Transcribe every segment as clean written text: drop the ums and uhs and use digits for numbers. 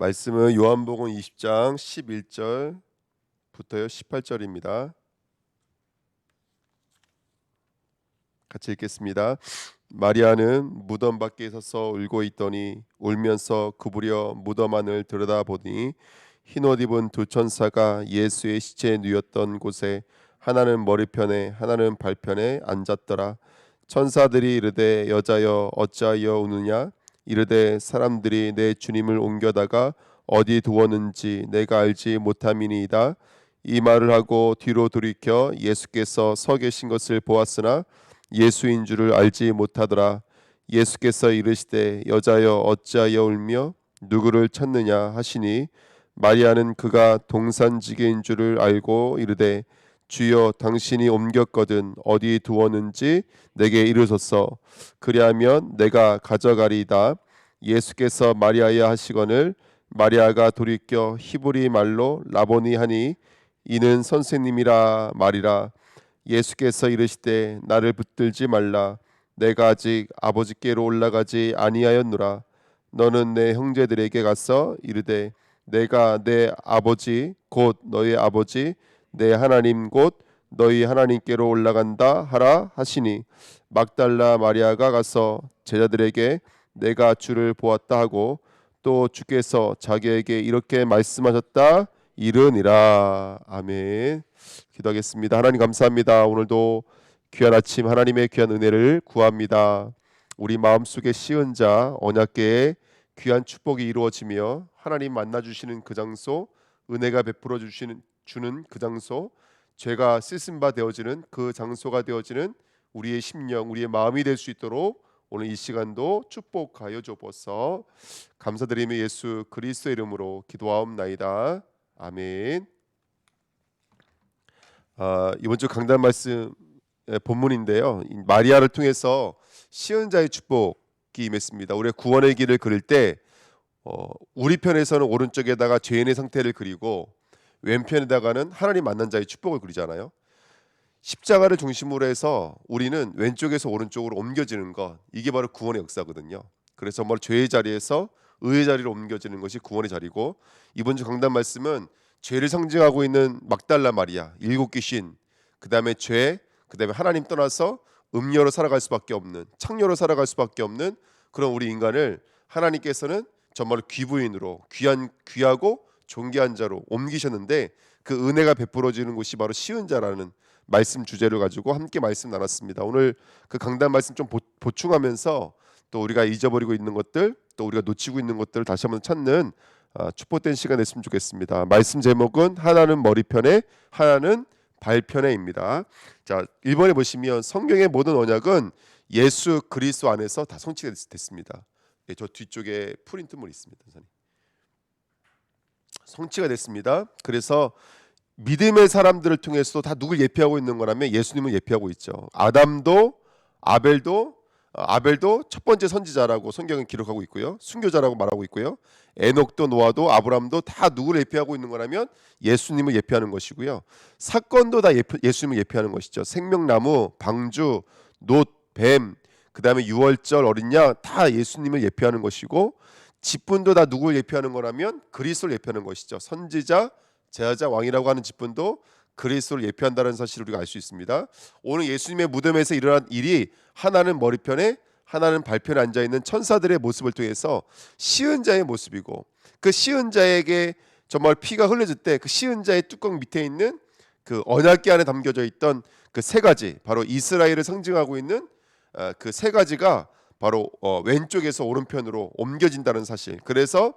말씀은 요한복음 20장 11절부터요 18절입니다. 같이 읽겠습니다. 마리아는 무덤 밖에 서서 울고 있더니 울면서 구부려 무덤 안을 들여다보니 흰옷 입은 두 천사가 예수의 시체에 누웠던 곳에 하나는 머리편에 하나는 발편에 앉았더라. 천사들이 이르되 여자여 어찌하여 우느냐 이르되 사람들이 내 주님을 옮겨다가 어디 두었는지 내가 알지 못함이니이다. 이 말을 하고 뒤로 돌이켜 예수께서 서 계신 것을 보았으나 예수인 줄을 알지 못하더라. 예수께서 이르시되 여자여 어찌하여 울며 누구를 찾느냐 하시니 마리아는 그가 동산지계인 줄을 알고 이르되 주여 당신이 옮겼거든 어디 두었는지 내게 이르소서. 그리하면 내가 가져가리이다. 예수께서 마리아야 하시거늘 마리아가 돌이켜 히브리 말로 라보니 하니 이는 선생님이라 말이라. 예수께서 이르시되 나를 붙들지 말라. 내가 아직 아버지께로 올라가지 아니하였노라. 너는 내 형제들에게 가서 이르되 내가 내 아버지 곧 너희 아버지 내 하나님 곧 너희 하나님께로 올라간다 하라 하시니 막달라 마리아가 가서 제자들에게 내가 주를 보았다 하고 또 주께서 자기에게 이렇게 말씀하셨다 이르니라. 아멘. 기도하겠습니다. 하나님 감사합니다. 오늘도 귀한 아침 하나님의 귀한 은혜를 구합니다. 우리 마음속에 씌은 자 언약궤에 귀한 축복이 이루어지며 하나님 만나주시는 그 장소, 은혜가 베풀어 주는 그 장소, 죄가 씻은 바 되어지는 그 장소가 되어지는 우리의 심령, 우리의 마음이 될 수 있도록 오늘 이 시간도 축복하여 주옵소서. 감사드리며 예수 그리스도의 이름으로 기도하옵나이다. 아멘. 이번 주 강단 말씀 본문인데요. 마리아를 통해서 시은 자의 축복이 임했습니다. 우리가 구원의 길을 그릴 때 우리 편에서는 오른쪽에다가 죄인의 상태를 그리고 왼편에다가는 하나님 만난 자의 축복을 그리잖아요. 십자가를 중심으로 해서 우리는 왼쪽에서 오른쪽으로 옮겨지는 것, 이게 바로 구원의 역사거든요. 그래서 정말 죄의 자리에서 의의 자리로 옮겨지는 것이 구원의 자리고, 이번 주 강단 말씀은 죄를 상징하고 있는 막달라 마리아, 일곱 귀신, 그 다음에 죄, 그 다음에 하나님 떠나서 음녀로 살아갈 수밖에 없는, 창녀로 살아갈 수밖에 없는 그런 우리 인간을 하나님께서는 정말 귀부인으로 귀하고 존귀한 자로 옮기셨는데, 그 은혜가 베풀어지는 곳이 바로 시은 자라는 말씀 주제를 가지고 함께 말씀 나눴습니다. 오늘 그 강단 말씀 좀 보충하면서 또 우리가 잊어버리고 있는 것들, 또 우리가 놓치고 있는 것들을 다시 한번 찾는 축복된 시간 됐으면 좋겠습니다. 말씀 제목은 하나는 머리편에 하나는 발편에입니다. 자, 1번에 보시면 성경의 모든 언약은 예수 그리스도 안에서 다 성취가 됐습니다. 예, 저 뒤쪽에 프린트물 있습니다. 성취가 됐습니다. 그래서 믿음의 사람들을 통해서 다 누굴 예표하고 있는 거라면 예수님을 예표하고 있죠. 아담도 아벨도 첫 번째 선지자라고 성경은 기록하고 있고요. 순교자라고 말하고 있고요. 에녹도 노아도 아브라함도 다 누구를 예표하고 있는 거라면 예수님을 예표하는 것이고요. 사건도 다 예수님을 예표하는 것이죠. 생명나무, 방주, 놋, 뱀, 그 다음에 유월절 어린 양 다 예수님을 예표하는 것이고, 직분도 다 누구를 예표하는 거라면 그리스도를 예표하는 것이죠. 선지자, 제사자, 왕이라고 하는 직분도 그리스도를 예표한다는 사실을 우리가 알 수 있습니다. 오늘 예수님의 무덤에서 일어난 일이 하나는 머리편에 하나는 발편에 앉아있는 천사들의 모습을 통해서 시은 자의 모습이고, 그 시은 자에게 정말 피가 흘려질 때 그 시은 자의 뚜껑 밑에 있는 그 언약궤 안에 담겨져 있던 그 세 가지, 바로 이스라엘을 상징하고 있는 그 세 가지가 바로 왼쪽에서 오른편으로 옮겨진다는 사실. 그래서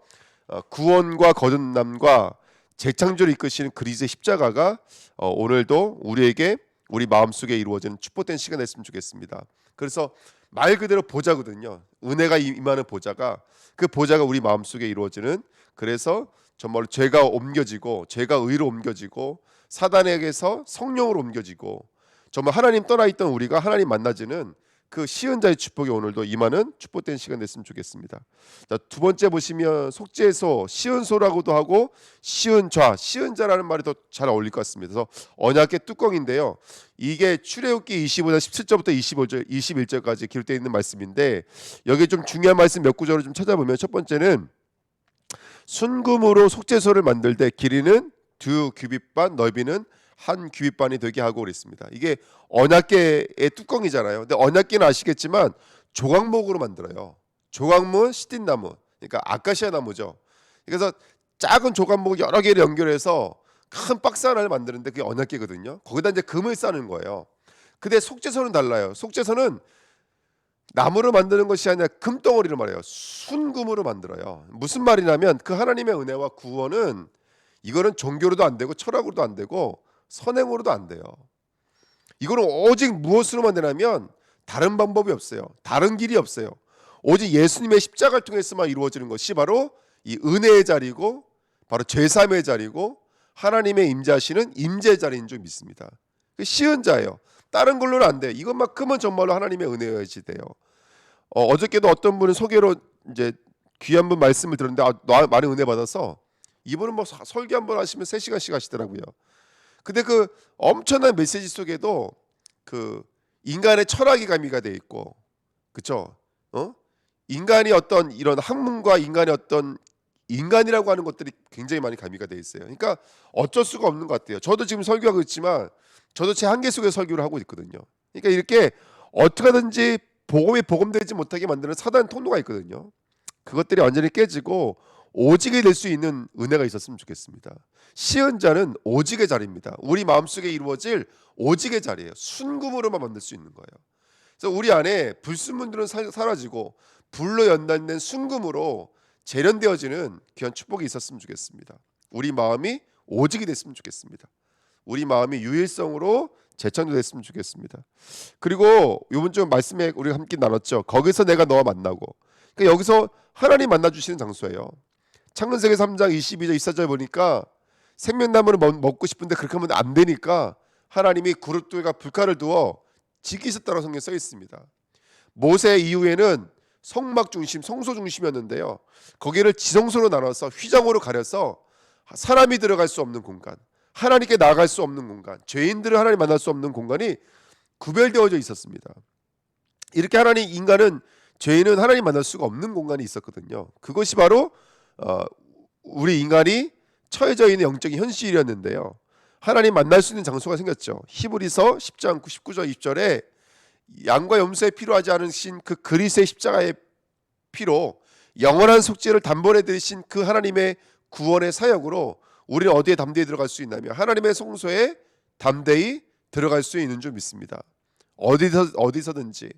구원과 거듭남과 재창조를 이끄시는 그리스도의 십자가가 오늘도 우리에게 우리 마음속에 이루어지는 축복된 시간 됐으면 좋겠습니다. 그래서 말 그대로 보좌거든요. 은혜가 임하는 보좌가, 그 보좌가 우리 마음속에 이루어지는, 그래서 정말 죄가 옮겨지고 죄가 의로 옮겨지고 사단에게서 성령으로 옮겨지고 정말 하나님 떠나 있던 우리가 하나님 만나지는 그 시은 자의 축복이 오늘도 임하는 축복된 시간 됐으면 좋겠습니다. 자, 두 번째 보시면 속죄소, 시은소라고도 하고 시은좌, 시은자라는 말이 더 잘 어울릴 것 같습니다. 그래서 언약의 뚜껑인데요. 이게 출애굽기 25장 17절부터 21절까지 기록되어 있는 말씀인데, 여기 좀 중요한 말씀 몇 구절을 좀 찾아보면, 첫 번째는 순금으로 속죄소를 만들 때 길이는 2규빗반, 넓이는 1규빗반이 되게 하고 그랬습니다. 이게 언약궤의 뚜껑이잖아요. 근데 언약궤는 아시겠지만 조각목으로 만들어요. 조각목은 시딘나무, 그러니까 아카시아 나무죠. 그래서 작은 조각목 여러 개를 연결해서 큰 박스 하나를 만드는데 그게 언약궤거든요. 거기다 이제 금을 싸는 거예요. 근데 속죄소는 달라요. 속죄소는 나무로 만드는 것이 아니라 금덩어리를 말해요. 순금으로 만들어요. 무슨 말이냐면 그 하나님의 은혜와 구원은 이거는 종교로도 안 되고 철학으로도 안 되고 선행으로도 안 돼요. 이거는 오직 무엇으로만 되냐면 다른 방법이 없어요. 다른 길이 없어요. 오직 예수님의 십자가를 통해서만 이루어지는 것이 바로 이 은혜의 자리고 바로 죄사함의 자리고 하나님의 임재하시는 임재의 자리인 줄 믿습니다. 쉬운 자예요. 다른 걸로는 안 돼요. 이것만큼은 정말로 하나님의 은혜여야지 돼요. 어저께도 어떤 분은 소개로 이제 귀한 분 말씀을 들었는데 나 많이 은혜 받아서 이분은 뭐 설교 한번 하시면 3시간씩 하시더라고요. 근데 그 엄청난 메시지 속에도 그 인간의 철학이 가미가 돼 있고, 그렇죠? 인간이 어떤 이런 학문과 인간의 어떤 인간이라고 하는 것들이 굉장히 많이 가미가 돼 있어요. 그러니까 어쩔 수가 없는 것 같아요. 저도 지금 설교하고 있지만 저도 제 한계 속에 설교를 하고 있거든요. 그러니까 이렇게 어떻게 하든지 복음이 복음되지 못하게 만드는 사단 통로가 있거든요. 그것들이 완전히 깨지고 오직이 될 수 있는 은혜가 있었으면 좋겠습니다. 시은 자는 오직의 자리입니다. 우리 마음속에 이루어질 오직의 자리예요. 순금으로만 만들 수 있는 거예요. 그래서 우리 안에 불순물들은 사라지고 불로 연단된 순금으로 재련되어지는 귀한 축복이 있었으면 좋겠습니다. 우리 마음이 오직이 됐으면 좋겠습니다. 우리 마음이 유일성으로 재창조됐으면 좋겠습니다. 그리고 이번 주 말씀에 우리가 함께 나눴죠. 거기서 내가 너와 만나고. 그러니까 여기서 하나님 만나 주시는 장소예요. 창세기 3장 22절 24절 보니까 생명나무를 먹고 싶은데 그렇게 하면 안 되니까 하나님이 그릇들과 불칼을 두어 지키셨다고 성경에 써 있습니다. 모세 이후에는 성막 중심, 성소 중심이었는데요. 거기를 지성소로 나눠서 휘장으로 가려서 사람이 들어갈 수 없는 공간, 하나님께 나아갈 수 없는 공간, 죄인들을 하나님 만날 수 없는 공간이 구별되어져 있었습니다. 이렇게 하나님 인간은 죄인은 하나님 만날 수가 없는 공간이 있었거든요. 그것이 바로 우리 인간이 처해져 있는 영적인 현실이었는데요. 하나님 만날 수 있는 장소가 생겼죠. 히브리서 10장 19절 20절에 양과 염소에 필요하지 않으신 그 그리스도의 십자가의 피로 영원한 속죄를 단번에 들으신 그 하나님의 구원의 사역으로 우리는 어디에 담대히 들어갈 수 있냐면 하나님의 성소에 담대히 들어갈 수 있는 줄 믿습니다. 어디서든지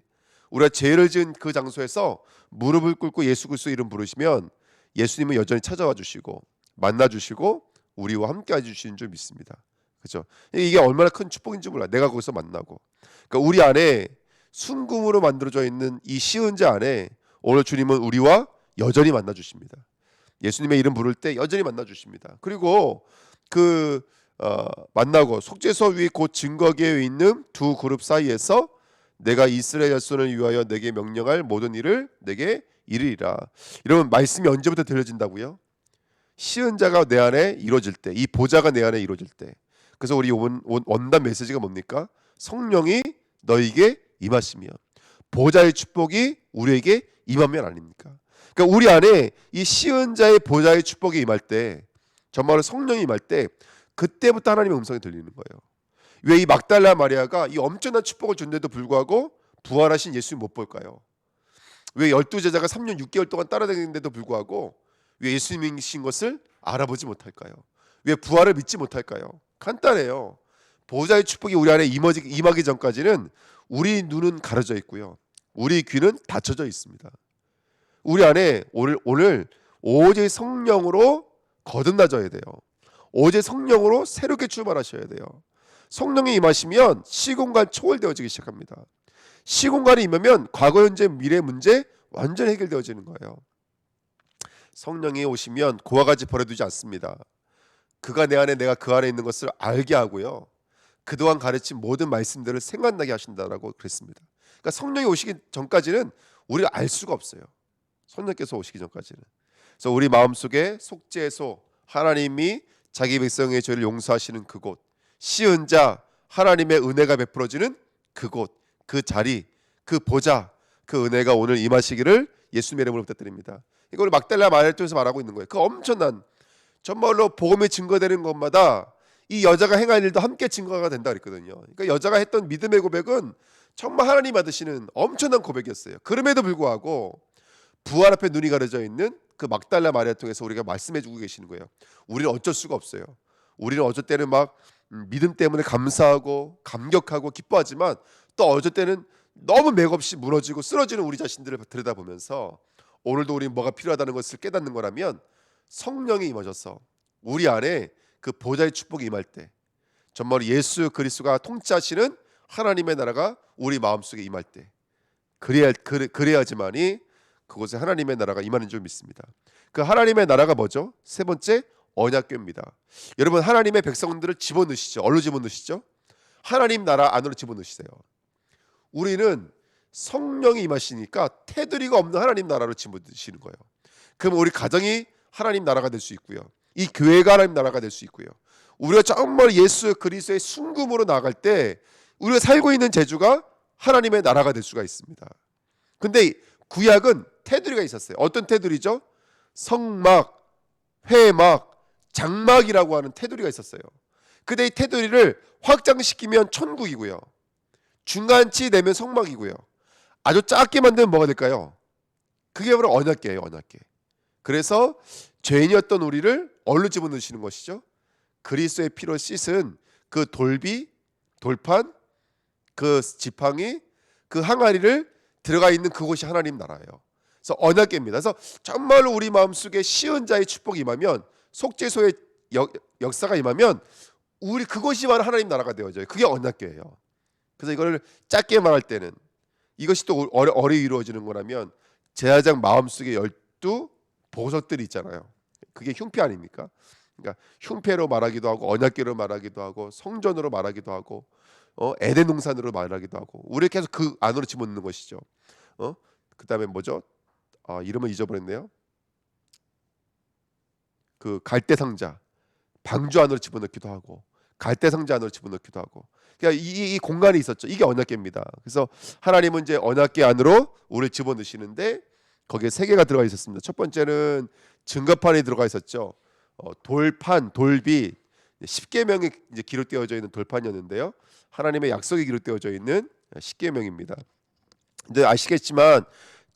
우리가 죄를 지은 그 장소에서 무릎을 꿇고 예수 그리스도 이름 부르시면 예수님은 여전히 찾아와 주시고 만나 주시고 우리와 함께 해 주시는 줄 믿습니다. 그렇죠? 이게 얼마나 큰 축복인지 몰라. 내가 거기서 만나고. 그러니까 우리 안에 순금으로 만들어져 있는 이 시은자 안에 오늘 주님은 우리와 여전히 만나 주십니다. 예수님의 이름 부를 때 여전히 만나 주십니다. 그리고 만나고 속죄소 위에 곧 증거궤에 있는 두 그룹 사이에서 내가 이스라엘 자손을 위하여 내게 명령할 모든 일을 내게 이르리라. 이러면 말씀이 언제부터 들려진다고요? 시은자가 내 안에 이루어질 때, 이 보좌가 내 안에 이루어질 때. 그래서 우리 원단 메시지가 뭡니까? 성령이 너에게 임하시며 보좌의 축복이 우리에게 임하면 아닙니까? 그러니까 우리 안에 이 시은자의 보좌의 축복이 임할 때, 정말로 성령이 임할 때 그때부터 하나님의 음성이 들리는 거예요. 왜 이 막달라 마리아가 이 엄청난 축복을 줬는데도 불구하고 부활하신 예수님 못 볼까요? 왜 12제자가 3년 6개월 동안 따라다니는데도 불구하고 왜 예수님이신 것을 알아보지 못할까요? 왜 부활을 믿지 못할까요? 간단해요. 보좌의 축복이 우리 안에 임하기 전까지는 우리 눈은 가려져 있고요. 우리 귀는 닫혀져 있습니다. 우리 안에 오늘 오직 성령으로 거듭나져야 돼요. 오직 성령으로 새롭게 출발하셔야 돼요. 성령이 임하시면 시공간 초월되어지기 시작합니다. 시공간이 임하면 과거, 현재, 미래 문제 완전히 해결되어지는 거예요. 성령이 오시면 그와 같이 버려두지 않습니다. 그가 내 안에 내가 그 안에 있는 것을 알게 하고요. 그동안 가르친 모든 말씀들을 생각나게 하신다라고 그랬습니다. 그러니까 성령이 오시기 전까지는 우리가 알 수가 없어요. 성령께서 오시기 전까지는. 그래서 우리 마음속에 속죄소, 하나님이 자기 백성의 죄를 용서하시는 그곳, 시은자, 하나님의 은혜가 베풀어지는 그곳, 그 자리, 그 보좌, 그 은혜가 오늘 임하시기를 예수님의 이름으로 부탁드립니다. 이걸 막달라 마리아를 통해서 말하고 있는 거예요. 그 엄청난 정말로 복음이 증거되는 것마다 이 여자가 행한 일도 함께 증거가 된다 그랬거든요. 그러니까 여자가 했던 믿음의 고백은 정말 하나님 받으시는 엄청난 고백이었어요. 그럼에도 불구하고 부활 앞에 눈이 가려져 있는 그 막달라 마리아 통해서 우리가 말씀해주고 계시는 거예요. 우리는 어쩔 수가 없어요. 우리는 어쩔 때는 막 믿음 때문에 감사하고 감격하고 기뻐하지만 또 어쩔 때는 너무 맥없이 무너지고 쓰러지는 우리 자신들을 들여다보면서 오늘도 우리는 뭐가 필요하다는 것을 깨닫는 거라면 성령이 임하셔서 우리 안에 그 보좌의 축복이 임할 때 정말 예수 그리스도가 통치하시는 하나님의 나라가 우리 마음속에 임할 때 그래야지만이 그곳에 하나님의 나라가 임하는 줄 믿습니다. 그 하나님의 나라가 뭐죠? 세 번째, 언약궤입니다. 여러분, 하나님의 백성들을 집어넣으시죠. 어디로 집어넣으시죠? 하나님 나라 안으로 집어넣으시세요. 우리는 성령이 임하시니까 테두리가 없는 하나님 나라로 집어넣으시는 거예요. 그럼 우리 가정이 하나님 나라가 될 수 있고요, 이 교회가 하나님 나라가 될 수 있고요, 우리가 정말 예수 그리스도의 순금으로 나아갈 때 우리가 살고 있는 제주가 하나님의 나라가 될 수가 있습니다. 근데 구약은 테두리가 있었어요. 어떤 테두리죠? 성막, 회막, 장막이라고 하는 테두리가 있었어요. 근데 이 테두리를 확장시키면 천국이고요, 중간치 내면 성막이고요, 아주 작게 만들면 뭐가 될까요? 그게 바로 언약궤예요. 언약궤. 그래서 죄인이었던 우리를 어디로 집어넣으시는 것이죠? 그리스도의 피로 씻은 그 돌비, 돌판, 그 지팡이, 그 항아리를 들어가 있는 그곳이 하나님 나라예요. 그래서 언약궤입니다. 그래서 정말로 우리 마음속에 시은 자의 축복이 임하면, 속죄소의 역사가 임하면 우리 그것이 바로 하나님 나라가 되어져요. 그게 언약궤예요. 그래서 이걸 짧게 말할 때는 이것이 또 어뢰 이루어지는 거라면 제사장 마음속에 12 보석들이 있잖아요. 그게 흉패 아닙니까? 그러니까 흉패로 말하기도 하고 언약궤로 말하기도 하고 성전으로 말하기도 하고 에덴 동산으로 말하기도 하고 우리 계속 그 안으로 집어넣는 것이죠. 그다음에 뭐죠? 이름을 잊어버렸네요. 그 갈대 상자, 방주 안으로 집어넣기도 하고 갈대 상자 안으로 집어넣기도 하고, 그러니까 이 공간이 있었죠. 이게 언약궤입니다. 그래서 하나님은 이제 언약궤 안으로 우리를 집어넣으시는데 거기에 세 개가 들어가 있었습니다. 첫 번째는 증거판이 들어가 있었죠. 돌판, 돌비, 십계명이 이제 기록되어져 있는 돌판이었는데요, 하나님의 약속이 기록되어져 있는 십계명입니다. 근데 아시겠지만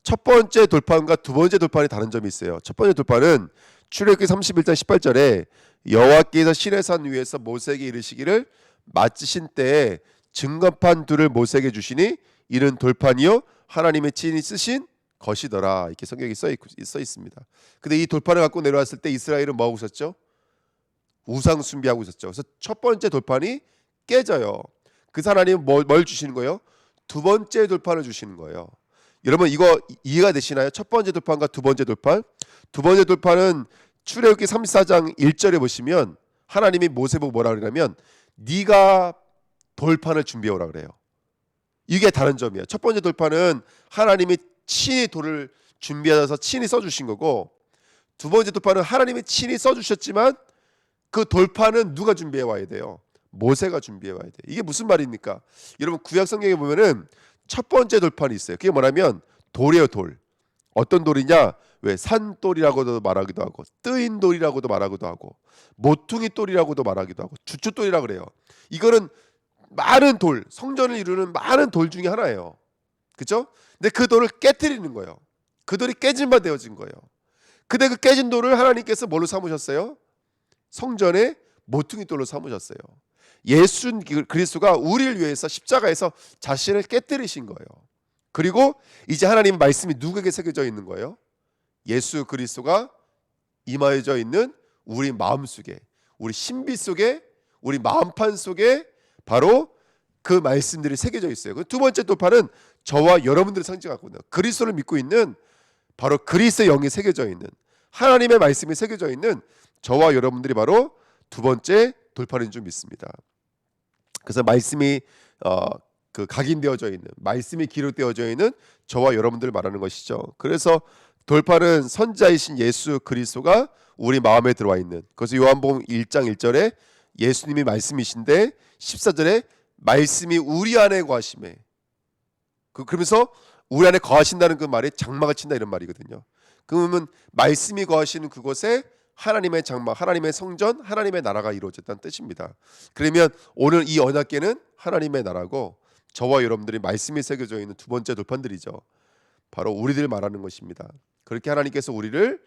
첫 번째 돌판과 두 번째 돌판이 다른 점이 있어요. 첫 번째 돌판은 출애굽기 31장 18절에 여호와께서 시내산 위에서 모세에게 이르시기를 맞으신 때에 증거판 둘을 모세에게 주시니 이는 돌판이요 하나님의 친히 쓰신 것이더라, 이렇게 성경에 써 있습니다. 근데 이 돌판을 갖고 내려왔을 때 이스라엘은 뭐 하고 있었죠? 우상 숭배하고 있었죠. 그래서 첫 번째 돌판이 깨져요. 그 하나님은 뭘 주시는 거예요? 두 번째 돌판을 주시는 거예요. 여러분, 이거 이해가 되시나요? 첫 번째 돌판과 두 번째 돌판. 두 번째 돌판은 출애굽기 34장 1절에 보시면 하나님이 모세 보고 뭐라 그러냐면 네가 돌판을 준비해 오라 그래요. 이게 다른 점이에요. 첫 번째 돌판은 하나님이 친히 돌을 준비하셔서 친히 써주신 거고, 두 번째 돌판은 하나님이 친히 써주셨지만 그 돌판은 누가 준비해 와야 돼요? 모세가 준비해 와야 돼요. 이게 무슨 말입니까? 여러분, 구약 성경에 보면은 첫 번째 돌판이 있어요. 그게 뭐냐면 돌이에요. 돌. 어떤 돌이냐? 왜 산돌이라고도 말하기도 하고 뜨인 돌이라고도 말하기도 하고 모퉁이 돌이라고도 말하기도 하고 주춧돌이라고 그래요. 이거는 많은 돌, 성전을 이루는 많은 돌 중에 하나예요. 그렇죠? 근데 그 돌을 깨트리는 거예요. 그 돌이 깨진 바 되어진 거예요. 근데 그 깨진 돌을 하나님께서 뭘로 삼으셨어요? 성전의 모퉁이 돌로 삼으셨어요. 예수 그리스도가 우리를 위해서 십자가에서 자신을 깨뜨리신 거예요. 그리고 이제 하나님의 말씀이 누구에게 새겨져 있는 거예요? 예수 그리스도가 임하여져 있는 우리 마음 속에, 우리 신비 속에, 우리 마음판 속에 바로 그 말씀들이 새겨져 있어요. 두 번째 돌판은 저와 여러분들을 상징하고 있는, 그리스도를 믿고 있는 바로 그리스도의 영이 새겨져 있는, 하나님의 말씀이 새겨져 있는 저와 여러분들이 바로 두 번째 돌판인 줄 믿습니다. 그래서 말씀이 그 각인되어져 있는, 말씀이 기록되어져 있는 저와 여러분들을 말하는 것이죠. 그래서 돌판은 선지자이신 예수 그리스도가 우리 마음에 들어와 있는, 그래서 요한복음 1장 1절에 예수님이 말씀이신데 14절에 말씀이 우리 안에 거하심에, 그러면서 우리 안에 거하신다는 그 말이 장막을 친다 이런 말이거든요. 그러면 말씀이 거하시는 그곳에 하나님의 장막, 하나님의 성전, 하나님의 나라가 이루어졌다는 뜻입니다. 그러면 오늘 이 언약궤는 하나님의 나라고 저와 여러분들이 말씀이 새겨져 있는 두 번째 돌판들이죠. 바로 우리들 말하는 것입니다. 그렇게 하나님께서 우리를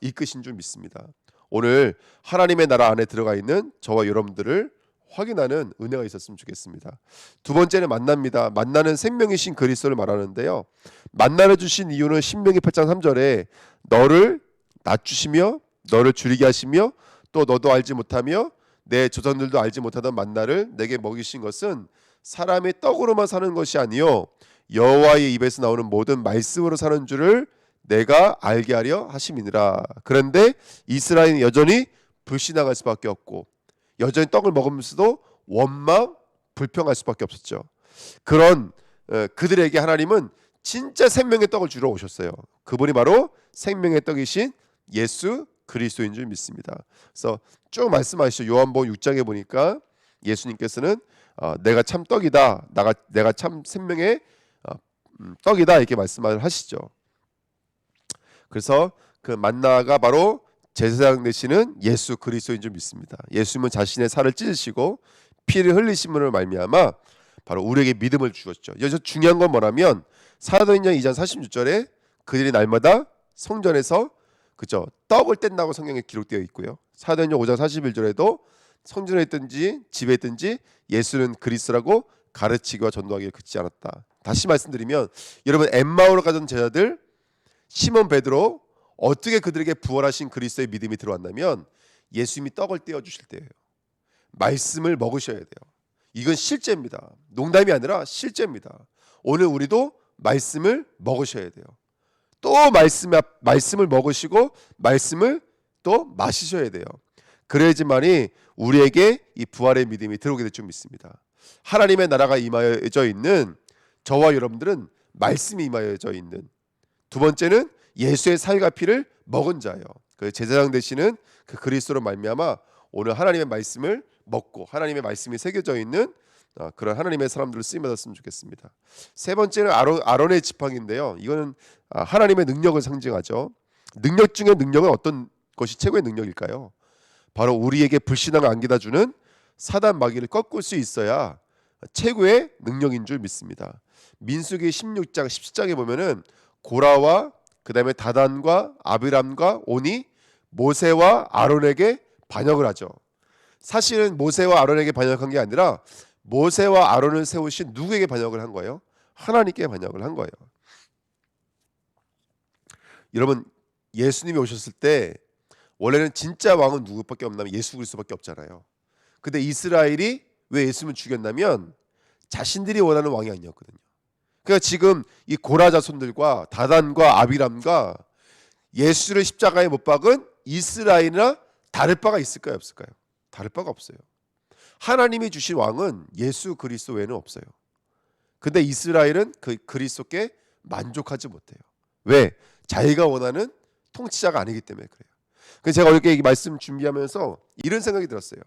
이끄신 줄 믿습니다. 오늘 하나님의 나라 안에 들어가 있는 저와 여러분들을 확인하는 은혜가 있었으면 좋겠습니다. 두 번째는 만납니다. 만나는 생명이신 그리스도를 말하는데요. 만나를 주신 이유는 신명기 8장 3절에 너를 낮추시며 너를 줄이게 하시며 또 너도 알지 못하며 내 조상들도 알지 못하던 만나를 내게 먹이신 것은 사람의 떡으로만 사는 것이 아니요 여호와의 입에서 나오는 모든 말씀으로 사는 줄을 내가 알게 하려 하심이니라. 그런데 이스라엘은 여전히 불신앙할 수밖에 없고 여전히 떡을 먹으면서도 원망 불평할 수밖에 없었죠. 그런 그들에게 하나님은 진짜 생명의 떡을 주러 오셨어요. 그분이 바로 생명의 떡이신 예수 그리스도인 줄 믿습니다. 그래서 쭉 말씀하시죠. 요한복음 6장에 보니까 예수님께서는 내가 참 떡이다, 내가 참 생명의 떡이다 이렇게 말씀을 하시죠. 그래서 그 만나가 바로 제사장 되시는 예수 그리스도인 줄 믿습니다. 예수님은 자신의 살을 찢으시고 피를 흘리심으로 말미암아 바로 우리에게 믿음을 주셨죠. 여기서 중요한 건 뭐냐면 사도행전 2장 46절에 그들이 날마다 성전에서 그죠 떡을 뗀다고 성경에 기록되어 있고요. 사도행전 5장 41절에도 성전에 있든지 집에 있든지 예수는 그리스도라고 가르치기와 전도하기를 그치지 않았다. 다시 말씀드리면 여러분 엠마오로 가던 제자들 시몬 베드로 어떻게 그들에게 부활하신 그리스도의 믿음이 들어왔냐면 예수님이 떡을 떼어 주실 때예요. 말씀을 먹으셔야 돼요. 이건 실제입니다. 농담이 아니라 실제입니다. 오늘 우리도 말씀을 먹으셔야 돼요. 또 말씀을 먹으시고 말씀을 또 마시셔야 돼요. 그래야지만이 우리에게 이 부활의 믿음이 들어오게 될 줄 믿습니다. 하나님의 나라가 임하여져 있는 저와 여러분들은 말씀이 임하여져 있는 두 번째는 예수의 살과 피를 먹은 자예요. 그 제사장 되시는 그 그리스도로 말미암아 오늘 하나님의 말씀을 먹고 하나님의 말씀이 새겨져 있는 그런 하나님의 사람들을 쓰임 받았으면 좋겠습니다. 세 번째는 아론의 지팡이인데요. 이거는 하나님의 능력을 상징하죠. 능력 중에 능력은 어떤 것이 최고의 능력일까요? 바로 우리에게 불신앙을 안겨다 주는 사단 마귀를 꺾을 수 있어야 최고의 능력인 줄 믿습니다. 민수기 16장 17장에 보면은 고라와 그 다음에 다단과 아비람과 온이 모세와 아론에게 반역을 하죠. 사실은 모세와 아론에게 반역한 게 아니라 모세와 아론을 세우신 누구에게 반역을 한 거예요? 하나님께 반역을 한 거예요. 여러분 예수님이 오셨을 때 원래는 진짜 왕은 누구밖에 없냐면 예수 그리스도밖에 없잖아요. 근데 이스라엘이 왜 예수님을 죽였냐면 자신들이 원하는 왕이 아니었거든요. 그러니까 지금 이 고라 자손들과 다단과 아비람과 예수를 십자가에 못 박은 이스라엘이나 다를 바가 있을까요, 없을까요? 다를 바가 없어요. 하나님이 주신 왕은 예수 그리스도 외에는 없어요. 근데 이스라엘은 그 그리스도께 만족하지 못해요. 왜? 자기가 원하는 통치자가 아니기 때문에 그래요. 그래서 제가 어저께 이 말씀 준비하면서 이런 생각이 들었어요.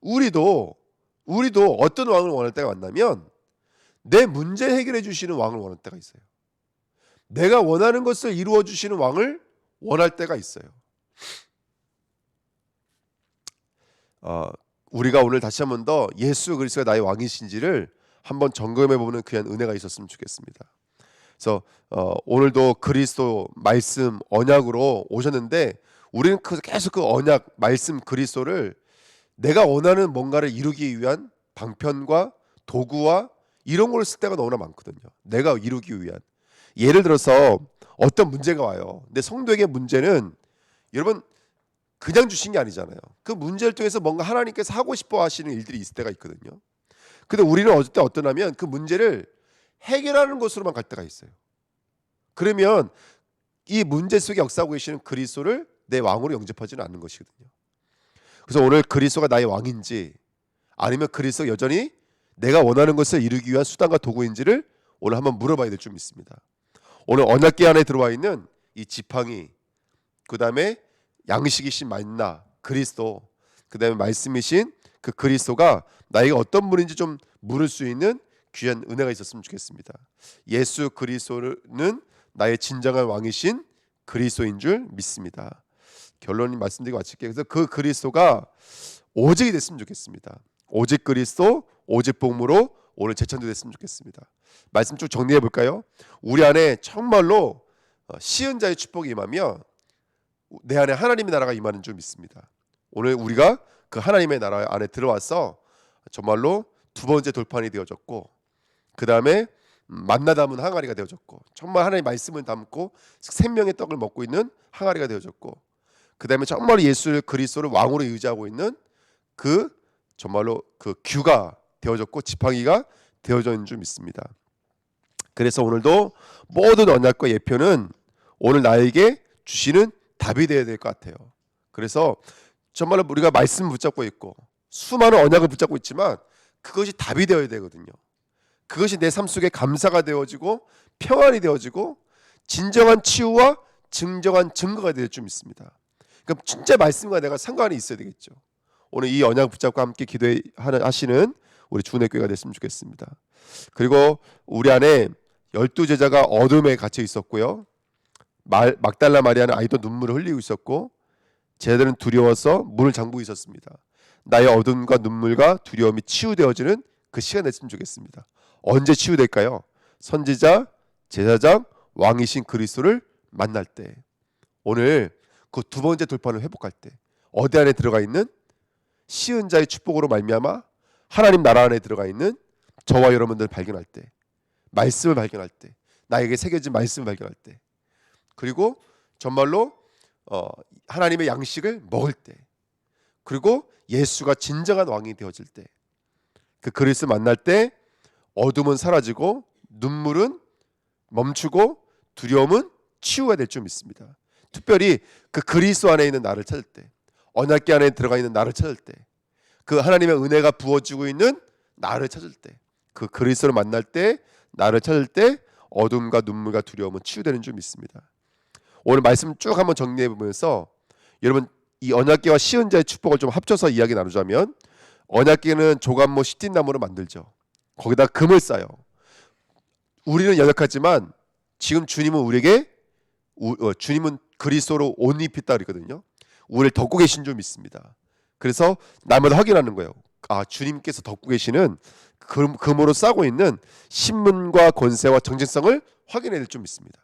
우리도 어떤 왕을 원할 때가 왔냐면 내 문제 해결해 주시는 왕을 원할 때가 있어요. 내가 원하는 것을 이루어 주시는 왕을 원할 때가 있어요. 우리가 오늘 다시 한 번 더 예수 그리스도가 나의 왕이신지를 한번 점검해 보는 귀한 은혜가 있었으면 좋겠습니다. 그래서 오늘도 그리스도 말씀 언약으로 오셨는데 우리는 계속 그 언약 말씀 그리스도를 내가 원하는 뭔가를 이루기 위한 방편과 도구와 이런 걸 쓸 때가 너무나 많거든요. 내가 이루기 위한. 예를 들어서 어떤 문제가 와요. 근데 성도에게 문제는 여러분 그냥 주신 게 아니잖아요. 그 문제를 통해서 뭔가 하나님께서 하고 싶어 하시는 일들이 있을 때가 있거든요. 근데 우리는 어떨 때 어떠냐면 그 문제를 해결하는 것으로만 갈 때가 있어요. 그러면 이 문제 속에 역사하고 계시는 그리스도를 내 왕으로 영접하지는 않는 것이거든요. 그래서 오늘 그리스도가 나의 왕인지 아니면 그리스도 여전히 내가 원하는 것을 이루기 위한 수단과 도구인지를 오늘 한번 물어봐야 될 줄 믿습니다. 오늘 언약궤 안에 들어와 있는 이 지팡이, 그 다음에 양식이신 만나 그리스도, 그 다음에 말씀이신 그 그리스도가 나에게 어떤 분인지 좀 물을 수 있는 귀한 은혜가 있었으면 좋겠습니다. 예수 그리스도는 나의 진정한 왕이신 그리스도인 줄 믿습니다. 결론이 말씀드리고 마칠게요. 그래서 그 그리스도가 오직이 됐으면 좋겠습니다. 오직 그리스도, 오직 복음으로 오늘 제천도 됐으면 좋겠습니다. 말씀 쭉 정리해 볼까요? 우리 안에 정말로 시은 자의 축복이 임하며 내 안에 하나님의 나라가 임하는 줄 믿습니다. 오늘 우리가 그 하나님의 나라 안에 들어와서 정말로 두 번째 돌판이 되어졌고, 그 다음에 만나 담은 항아리가 되어졌고, 정말 하나님의 말씀을 담고 생명의 떡을 먹고 있는 항아리가 되어졌고, 그 다음에 정말 예수 그리스도를 왕으로 의지하고 있는 그 정말로 그 규가 되어졌고 지팡이가 되어져 있는 줄 믿습니다. 그래서 오늘도 모든 언약과 예표는 오늘 나에게 주시는 답이 되어야 될 것 같아요. 그래서 정말로 우리가 말씀 붙잡고 있고 수많은 언약을 붙잡고 있지만 그것이 답이 되어야 되거든요. 그것이 내 삶 속에 감사가 되어지고 평안이 되어지고 진정한 치유와 진정한 증거가 될 줄 믿습니다. 그럼 진짜 말씀과 내가 상관이 있어야 되겠죠. 오늘 이 언약 붙잡고 함께 기도하시는 우리 주은혜 교회가 됐으면 좋겠습니다. 그리고 우리 안에 12제자가 어둠에 갇혀 있었고요. 막달라 마리아는 아이도 눈물을 흘리고 있었고, 제자들은 두려워서 문을 잠그고 있었습니다. 나의 어둠과 눈물과 두려움이 치유되어지는 그 시간 됐으면 좋겠습니다. 언제 치유될까요? 선지자, 제사장, 왕이신 그리스도를 만날 때, 오늘 그 두 번째 돌파를 회복할 때, 어디 안에 들어가 있는 시은 자의 축복으로 말미암아 하나님 나라 안에 들어가 있는 저와 여러분들 발견할 때, 말씀을 발견할 때, 나에게 새겨진 말씀을 발견할 때, 그리고 정말로 하나님의 양식을 먹을 때, 그리고 예수가 진정한 왕이 되어질 때, 그 그리스도 만날 때 어둠은 사라지고 눈물은 멈추고 두려움은 치유가 될 줄 믿습니다. 특별히 그 그리스도 안에 있는 나를 찾을 때, 언약궤 안에 들어가 있는 나를 찾을 때, 그 하나님의 은혜가 부어지고 있는 나를 찾을 때, 그 그리스도를 만날 때, 나를 찾을 때 어둠과 눈물과 두려움은 치유되는 줄 믿습니다. 오늘 말씀 쭉 한번 정리해 보면서 여러분 이 언약궤와 시은 자의 축복을 좀 합쳐서 이야기 나누자면, 언약궤는 조감모 시틴나무로 만들죠. 거기다 금을 쌓여. 우리는 연약하지만 지금 주님은 우리에게 주님은 그리스도로 옷 입혔다 그러거든요. 우리를 덮고 계신 줄 믿습니다. 그래서 날마다 확인하는 거예요. 아, 주님께서 덮고 계시는 금으로 싸고 있는 신분과 권세와 정체성을 확인해야 될 줄 믿습니다.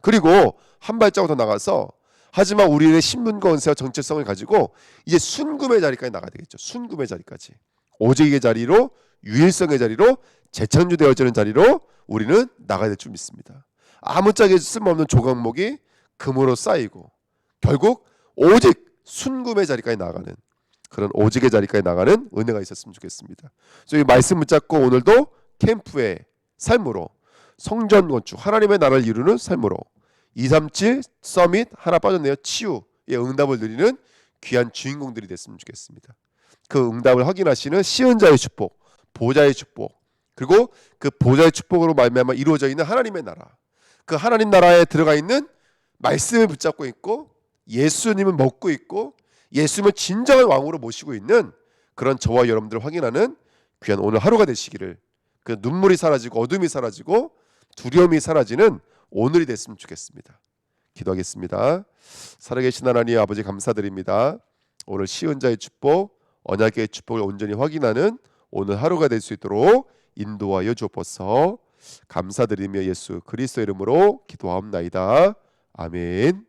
그리고 한 발자국 더 나가서, 하지만 우리의 신분과 권세와 정체성을 가지고 이제 순금의 자리까지 나가야 되겠죠. 순금의 자리까지, 오직의 자리로, 유일성의 자리로, 재창조 되어지는 자리로 우리는 나가야 될 줄 믿습니다. 아무짝에 쓸모없는 조각목이 금으로 쌓이고 결국 오직 순금의 자리까지 나가는, 그런 오직의 자리까지 나가는 은혜가 있었으면 좋겠습니다. 그래서 이 말씀 붙잡고 오늘도 캠프의 삶으로, 성전 건축, 하나님의 나라를 이루는 삶으로, 237 서밋 하나 빠졌네요. 치유의 응답을 누리는 귀한 주인공들이 됐으면 좋겠습니다. 그 응답을 확인하시는 시은자의 축복, 보좌의 축복, 그리고 그 보좌의 축복으로 말미암아 이루어져 있는 하나님의 나라, 그 하나님 나라에 들어가 있는 말씀을 붙잡고 있고 예수님을 먹고 있고 예수님을 진정한 왕으로 모시고 있는 그런 저와 여러분들을 확인하는 귀한 오늘 하루가 되시기를, 그 눈물이 사라지고 어둠이 사라지고 두려움이 사라지는 오늘이 됐으면 좋겠습니다. 기도하겠습니다. 살아계신 하나님 아버지 감사드립니다. 오늘 시은자의 축복, 언약의 축복을 온전히 확인하는 오늘 하루가 될 수 있도록 인도하여 주옵소서. 감사드리며 예수 그리스도 이름으로 기도하옵나이다. 아멘.